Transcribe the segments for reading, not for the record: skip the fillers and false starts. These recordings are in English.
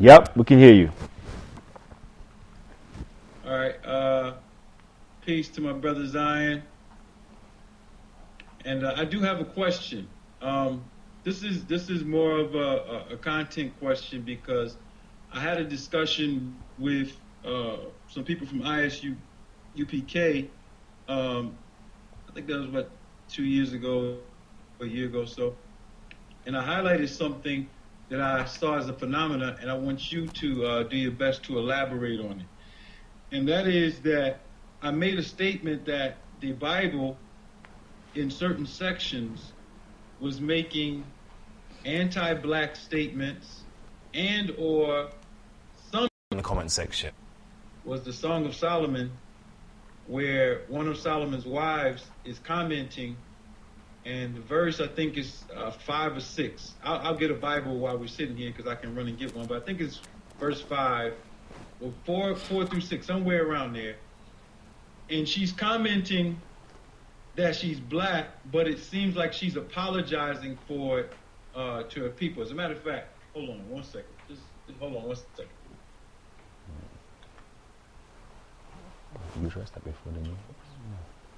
Yep, we can hear you. All right. Peace to my brother Zion. And I do have a question. This is more of a content question because I had a discussion with some people from ISU UPK. I think that was what 2 years ago, a year ago, so. And I highlighted something that I saw as a phenomena, and I want you to do your best to elaborate on it. And that is that I made a statement that the Bible, in certain sections, was making anti-black statements, and or some in the comment section was the Song of Solomon, where one of Solomon's wives is commenting, and the verse I think is 5 or 6. I'll get a Bible while we're sitting here because I can run and get one, but I think it's verse 5 or 4 through 6, somewhere around there. And she's commenting that she's black, but it seems like she's apologizing for it to her people. As a matter of fact, hold on one second. Just hold on one second. You addressed that before, didn't you?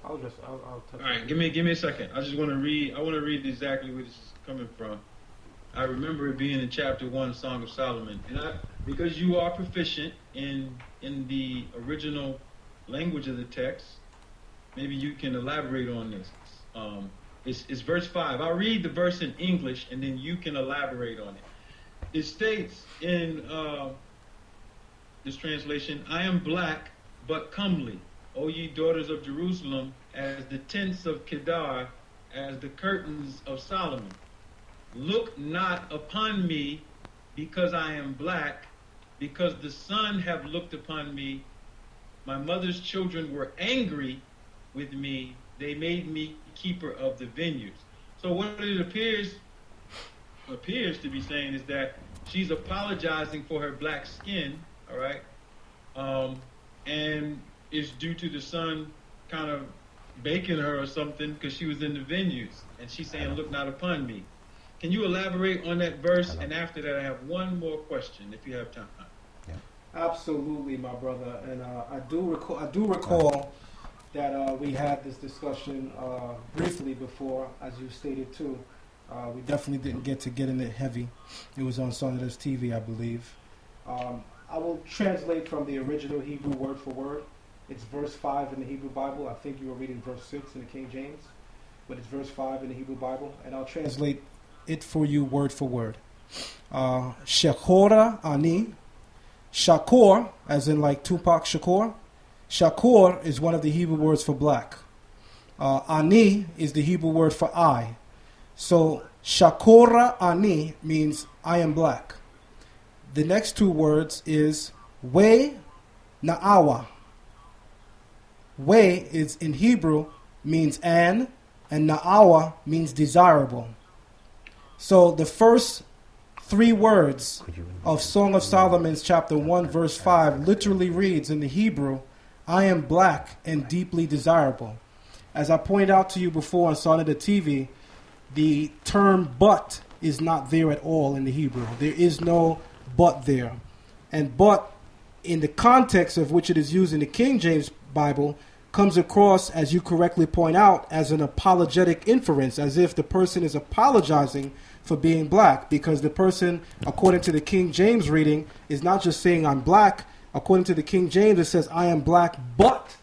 I'll touch. All right, give me a second. I just want to read. I want to read exactly where this is coming from. I remember it being in chapter 1, Song of Solomon, and because you are proficient in the original language of the text, maybe you can elaborate on this. It's verse 5. I'll read the verse in English, and then you can elaborate on it. It states in this translation, "I am black but comely, O ye daughters of Jerusalem, as the tents of Kedar, as the curtains of Solomon. Look not upon me, because I am black, because the sun have looked upon me. My mother's children were angry with me. They made me keeper of the vineyards." So what it appears to be saying is that she's apologizing for her black skin, all right? And it's due to the sun kind of baking her or something because she was in the vineyards. And she's saying, "Look not upon me." Can you elaborate on that verse? And after that, I have one more question, if you have time. Yeah. Absolutely, my brother. And I do recall that we had this discussion briefly before, as you stated too. We definitely didn't get in it heavy. It was on Sunday's TV, I believe. I will translate from the original Hebrew word for word. It's verse 5 in the Hebrew Bible. I think you were reading verse 6 in the King James, but it's verse 5 in the Hebrew Bible, and I'll translate it for you word for word. Shakora ani. Shakur, as in like Tupac Shakur. Shakur is one of the Hebrew words for black. Ani is the Hebrew word for I. So Shakora ani means I am black. The next two words is we na'awa. We is in Hebrew means and na'awa means desirable. So the first three words of Song of Solomon's chapter 1 verse 5 literally reads in the Hebrew, "I am black and deeply desirable." As I pointed out to you before on Son of the TV, the term but is not there at all in the Hebrew. There is no but there. And but, in the context of which it is used in the King James Bible, comes across, as you correctly point out, as an apologetic inference, as if the person is apologizing for being black, because the person, according to the King James reading, is not just saying I'm black. According to the King James, it says I am black but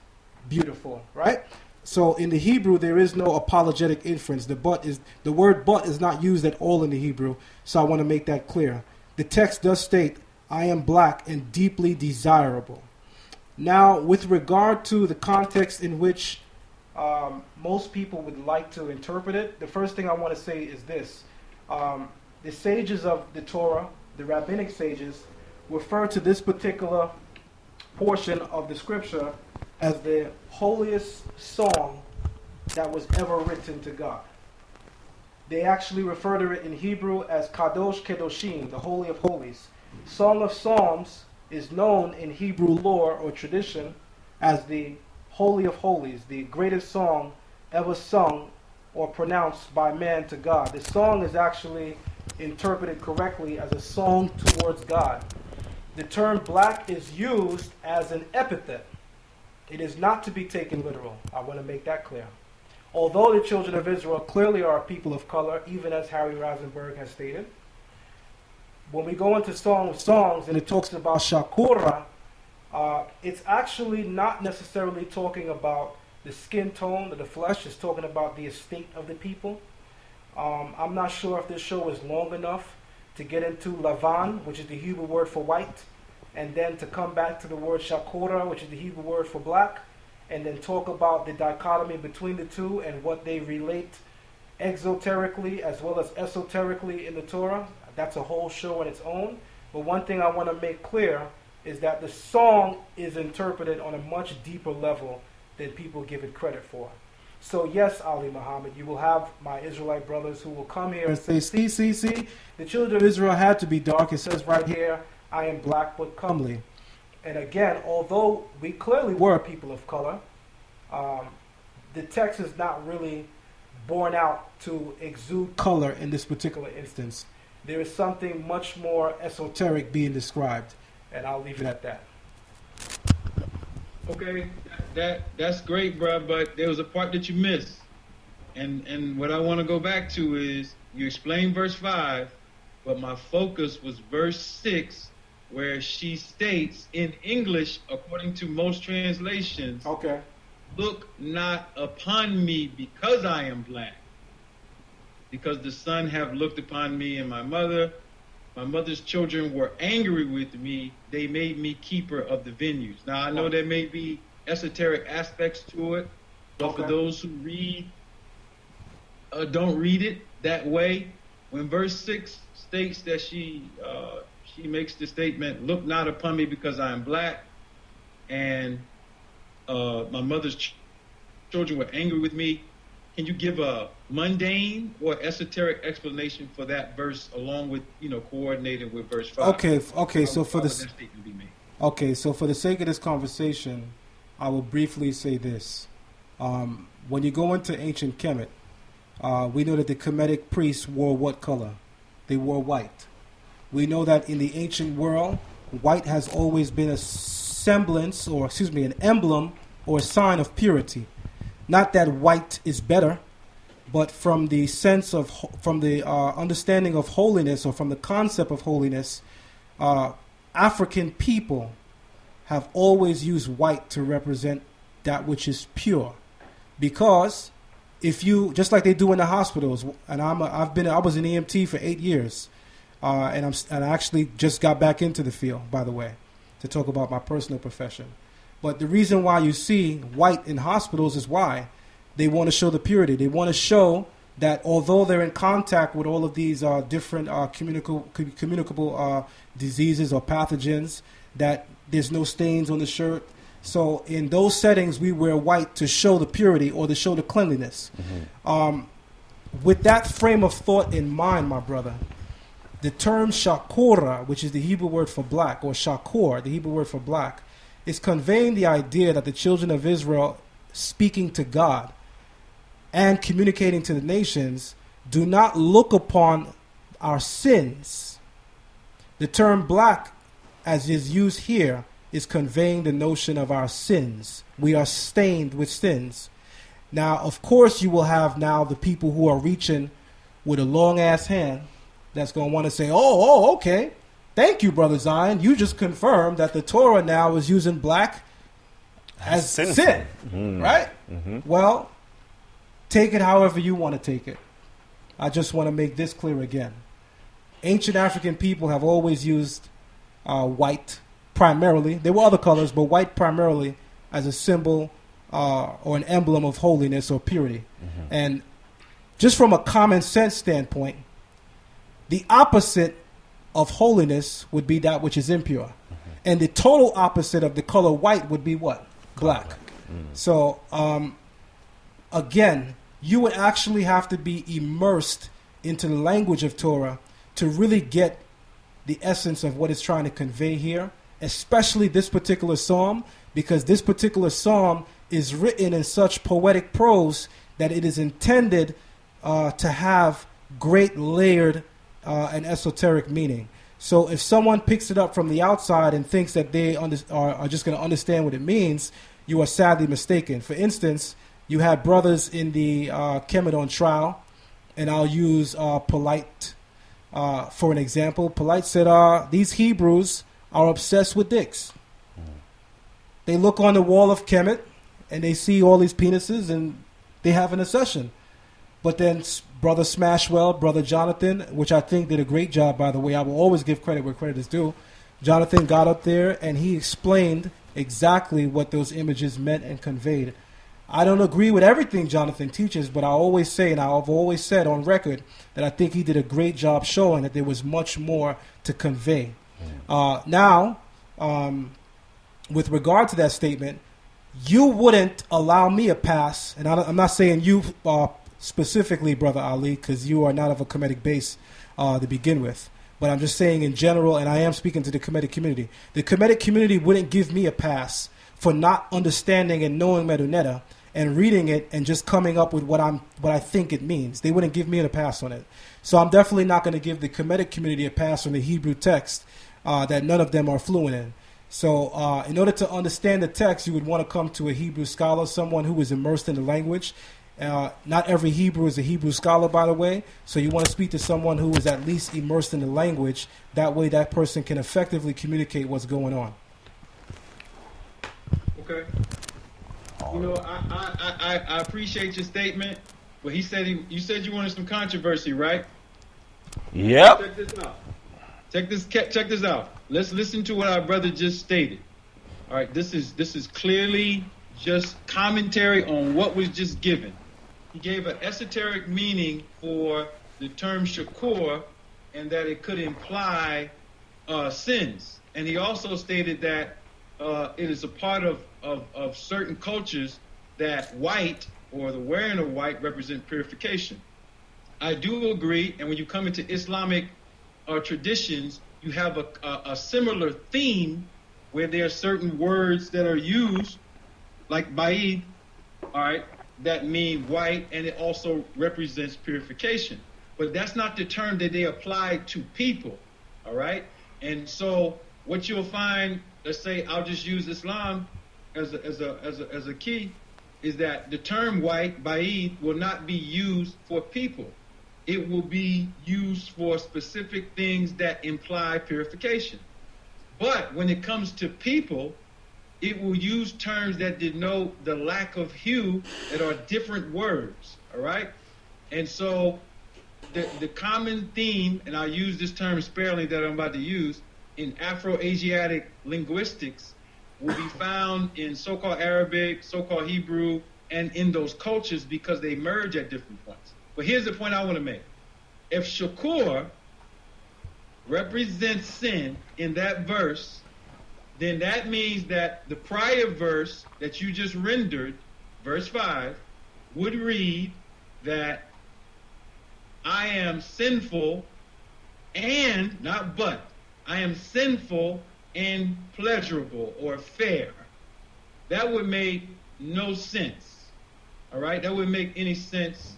beautiful, right? So in the Hebrew, there is no apologetic inference. The word but is not used at all in the Hebrew, so I want to make that clear. The text does state, "I am black and deeply desirable." Now, with regard to the context in which most people would like to interpret it, the first thing I want to say is this. The sages of the Torah, the rabbinic sages, refer to this particular portion of the scripture as the holiest song that was ever written to God. They actually refer to it in Hebrew as Kadosh Kedoshim, the Holy of Holies. Song of Psalms is known in Hebrew lore or tradition as the Holy of Holies, the greatest song ever sung or pronounced by man to God. The song is actually interpreted correctly as a song towards God. the term black is used as an epithet. It is not to be taken literal. I want to make that clear. Although the children of Israel clearly are a people of color, even as Harry Rosenberg has stated, when we go into Song of Songs and it talks about Shakura, it's actually not necessarily talking about the skin tone of the flesh. It's talking about the estate of the people. I'm not sure if this show is long enough to get into Lavan, which is the Hebrew word for white, and then to come back to the word Shakura, which is the Hebrew word for black, and then talk about the dichotomy between the two and what they relate exoterically as well as esoterically in the Torah. That's a whole show on its own. But one thing I want to make clear is that the song is interpreted on a much deeper level than people give it credit for. So yes, Ali Muhammad, you will have my Israelite brothers who will come here and say, see, the children of Israel had to be dark. It says right here, I am black but comely. And again, although we clearly were a people of color, the text is not really borne out to exude color in this particular instance. There is something much more esoteric being described, and I'll leave it at that. Okay, that's great, bro. But there was a part that you missed, and what I want to go back to is you explained verse 5, but my focus was verse 6, where she states in English, according to most translations, Okay. look not upon me because I am black, because the sun have looked upon me and my mother's children were angry with me. They made me keeper of the vineyards. Now, I know there may be esoteric aspects to it, but for those who read, don't read it that way. When verse 6 states that she makes the statement, look not upon me because I am black, and my mother's children were angry with me. Can you give a mundane or esoteric explanation for that verse, along with coordinated with verse 5? Okay. So for that the statement be made? Okay, so for the sake of this conversation, I will briefly say this. When you go into ancient Kemet, we know that the Kemetic priests wore what color? They wore white. We know that in the ancient world, white has always been an emblem or a sign of purity. Not that white is better, but from the understanding of holiness, or from the concept of holiness, African people have always used white to represent that which is pure. Because if you, just like they do in the hospitals, and I was an EMT for 8 years, and I actually just got back into the field, by the way, to talk about my personal profession. But the reason why you see white in hospitals is why they want to show the purity. They want to show that although they're in contact with all of these different communicable diseases or pathogens, that there's no stains on the shirt. So in those settings, we wear white to show the purity or to show the cleanliness. Mm-hmm. With that frame of thought in mind, my brother, the term shakora, which is the Hebrew word for black, or shakor, the Hebrew word for black, is conveying the idea that the children of Israel, speaking to God and communicating to the nations, do not look upon our sins. The term black, as is used here, is conveying the notion of our sins. We are stained with sins. Now, of course, you will have now the people who are reaching with a long-ass hand that's going to want to say, okay. Thank you, Brother Zion. You just confirmed that the Torah now is using black as sin, mm-hmm. Right? Mm-hmm. Well, take it however you want to take it. I just want to make this clear again. Ancient African people have always used white primarily. There were other colors, but white primarily as a symbol or an emblem of holiness or purity. Mm-hmm. And just from a common sense standpoint, the opposite of holiness would be that which is impure. Mm-hmm. And the total opposite of the color white would be what? Black. Mm-hmm. So, again, you would actually have to be immersed into the language of Torah to really get the essence of what it's trying to convey here, especially this particular psalm, because this particular psalm is written in such poetic prose that it is intended to have great layered and esoteric meaning. So if someone picks it up from the outside and thinks that they are just going to understand what it means, you are sadly mistaken. For instance, you had brothers in the Kemet trial, and I'll use Polite for an example. Polite said, these Hebrews are obsessed with dicks. They look on the wall of Kemet, and they see all these penises, and they have an obsession. But then Brother Smashwell, Brother Jonathan, which I think did a great job, by the way. I will always give credit where credit is due. Jonathan got up there, and he explained exactly what those images meant and conveyed. I don't agree with everything Jonathan teaches, but I always say, and I've always said on record, that I think he did a great job showing that there was much more to convey. Now, with regard to that statement, you wouldn't allow me a pass, and I'm not saying you specifically, Brother Ali, because you are not of a Kemetic base to begin with. But I'm just saying in general, and I am speaking to the Kemetic community. The Kemetic community wouldn't give me a pass for not understanding and knowing Medunetta and reading it and just coming up with what I think it means. They wouldn't give me a pass on it. So I'm definitely not going to give the Kemetic community a pass on the Hebrew text that none of them are fluent in. So in order to understand the text, you would want to come to a Hebrew scholar, someone who is immersed in the language. Not every Hebrew is a Hebrew scholar, by the way. So you want to speak to someone who is at least immersed in the language. That way that person can effectively communicate what's going on. Okay. You know, I appreciate your statement, but you said you wanted some controversy, right? Yep. Check this out. Check this out. Let's listen to what our brother just stated. All right, this is clearly just commentary on what was just given. He gave an esoteric meaning for the term shakur, and that it could imply sins. And he also stated that it is a part of certain cultures that white or the wearing of white represent purification. I do agree, and when you come into Islamic traditions, you have a similar theme where there are certain words that are used, like ba'id, all right, that mean white, and it also represents purification. But that's not the term that they apply to people, all right? And so what you'll find, let's say I'll just use Islam as a key, is that the term white, ba'id, will not be used for people. It will be used for specific things that imply purification. But when it comes to people, it will use terms that denote the lack of hue that are different words, all right? And so the common theme, and I'll use this term sparingly that I'm about to use, in Afro-Asiatic linguistics will be found in so-called Arabic, so-called Hebrew, and in those cultures because they merge at different points. But here's the point I want to make. If shakur represents sin in that verse, then that means that the prior verse that you just rendered, verse 5, would read that I am sinful and, not but, I am sinful and pleasurable or fair. That would make no sense. All right? That wouldn't make any sense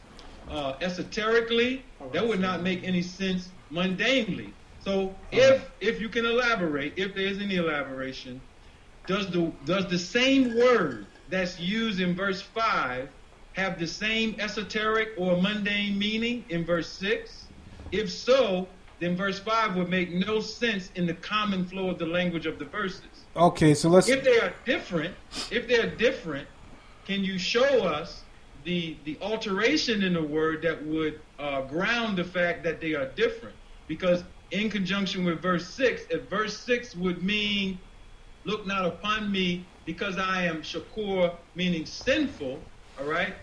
esoterically. That would not make any sense mundanely. So if you can elaborate, if there is any elaboration, does the same word that's used in verse 5 have the same esoteric or mundane meaning in verse 6? If so, then verse 5 would make no sense in the common flow of the language of the verses. Okay, so let's... If they're different, can you show us the alteration in the word that would ground the fact that they are different? Because in conjunction with verse 6, if verse 6 would mean, look not upon me because I am shakur, meaning sinful, all right,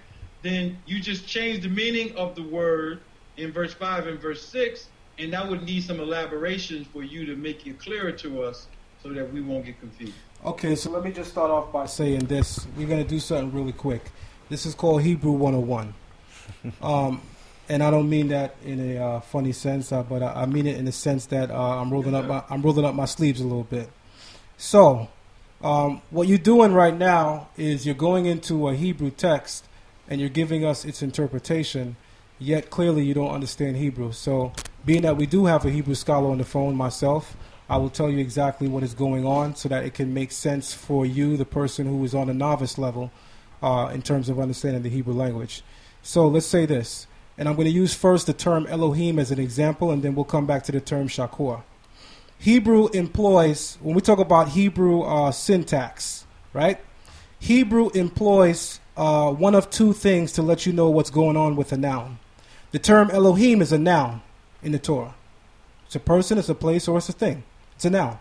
then you just change the meaning of the word in verse 5 and verse 6, and that would need some elaboration for you to make it clearer to us so that we won't get confused. Okay, so let me just start off by saying this. We're going to do something really quick. This is called Hebrew 101. And I don't mean that in a funny sense, but I mean it in the sense that I'm rolling up my sleeves a little bit. So, what you're doing right now is you're going into a Hebrew text and you're giving us its interpretation, yet clearly you don't understand Hebrew. So being that we do have a Hebrew scholar on the phone, myself, I will tell you exactly what is going on so that it can make sense for you, the person who is on a novice level, in terms of understanding the Hebrew language. So let's say this, and I'm going to use first the term Elohim as an example, and then we'll come back to the term Shakur. Hebrew employs, when we talk about Hebrew syntax, right? Hebrew employs one of two things to let you know what's going on with a noun. The term Elohim is a noun in the Torah. It's a person, it's a place, or it's a thing. It's a noun.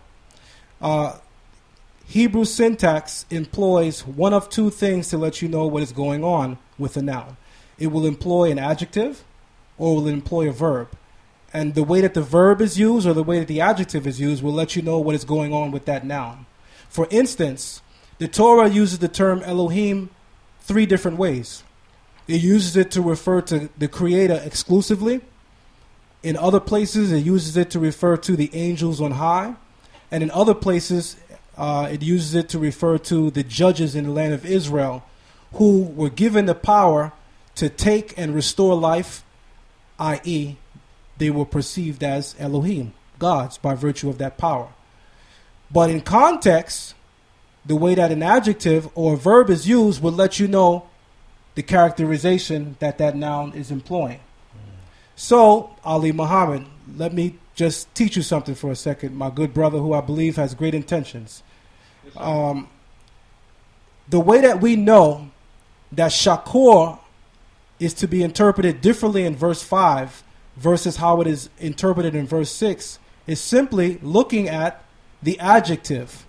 Hebrew syntax employs one of two things to let you know what is going on with a noun. It will employ an adjective or will employ a verb. And the way that the verb is used or the way that the adjective is used will let you know what is going on with that noun. For instance, the Torah uses the term Elohim three different ways. It uses it to refer to the Creator exclusively. In other places, it uses it to refer to the angels on high. And in other places, it uses it to refer to the judges in the land of Israel who were given the power to take and restore life, i.e., they were perceived as Elohim, gods, by virtue of that power. But in context, the way that an adjective or a verb is used will let you know the characterization that that noun is employing. So, Ali Muhammad, let me just teach you something for a second, my good brother who I believe has great intentions. The way that we know that Shakur is to be interpreted differently in verse 5 versus how it is interpreted in verse 6 is simply looking at the adjective,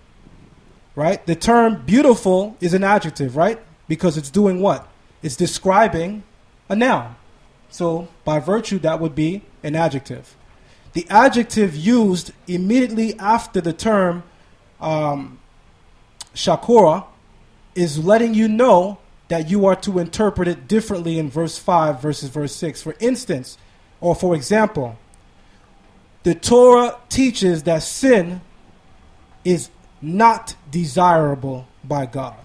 right? The term beautiful is an adjective, right? Because it's doing what? It's describing a noun. So by virtue, that would be an adjective. The adjective used immediately after the term Shakura is letting you know that you are to interpret it differently in verse 5 versus verse 6. For instance, or for example, the Torah teaches that sin is not desirable by God.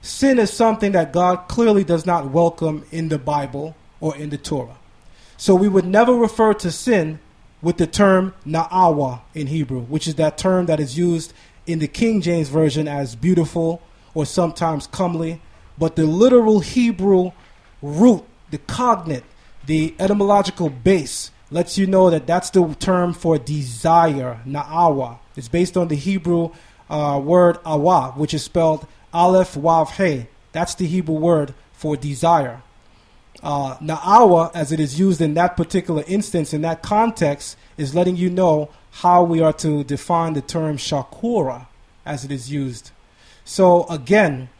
Sin is something that God clearly does not welcome in the Bible or in the Torah. So we would never refer to sin with the term na'awa in Hebrew, which is that term that is used in the King James Version as beautiful or sometimes comely. But the literal Hebrew root, the cognate, the etymological base lets you know that that's the term for desire, na'awa. It's based on the Hebrew word awa, which is spelled aleph wav he. That's the Hebrew word for desire. Na'awa, as it is used in that particular instance, in that context, is letting you know how we are to define the term shakura as it is used. So again,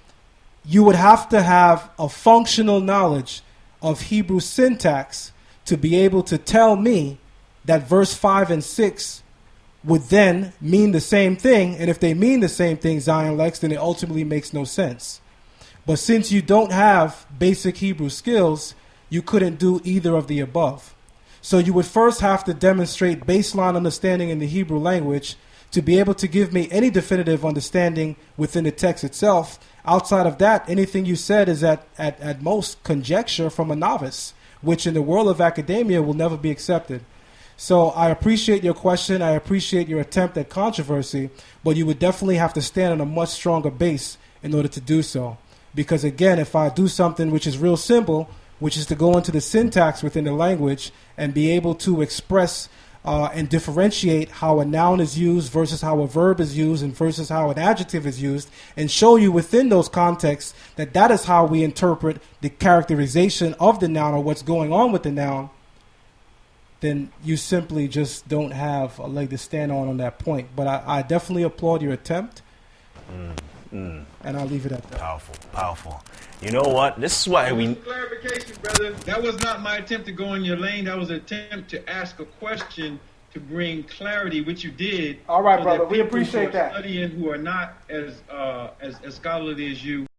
you would have to have a functional knowledge of Hebrew syntax to be able to tell me that verse 5 and 6 would then mean the same thing. And if they mean the same thing, Zion Lexx, then it ultimately makes no sense. But since you don't have basic Hebrew skills, you couldn't do either of the above. So you would first have to demonstrate baseline understanding in the Hebrew language to be able to give me any definitive understanding within the text itself. Outside of that, anything you said is at most conjecture from a novice, which in the world of academia will never be accepted. So I appreciate your question. I appreciate your attempt at controversy, but you would definitely have to stand on a much stronger base in order to do so. Because again, if I do something which is real simple, which is to go into the syntax within the language and be able to express and differentiate how a noun is used versus how a verb is used and versus how an adjective is used, and show you within those contexts that that is how we interpret the characterization of the noun or what's going on with the noun, then you simply just don't have a leg to stand on that point. But I definitely applaud your attempt, and I'll leave it at that. Powerful, powerful. You know what? This is why we... Clarification, brother. That was not my attempt to go in your lane. That was an attempt to ask a question to bring clarity, which you did. All right, so brother. that We appreciate who are that. Studying who are not as scholarly as you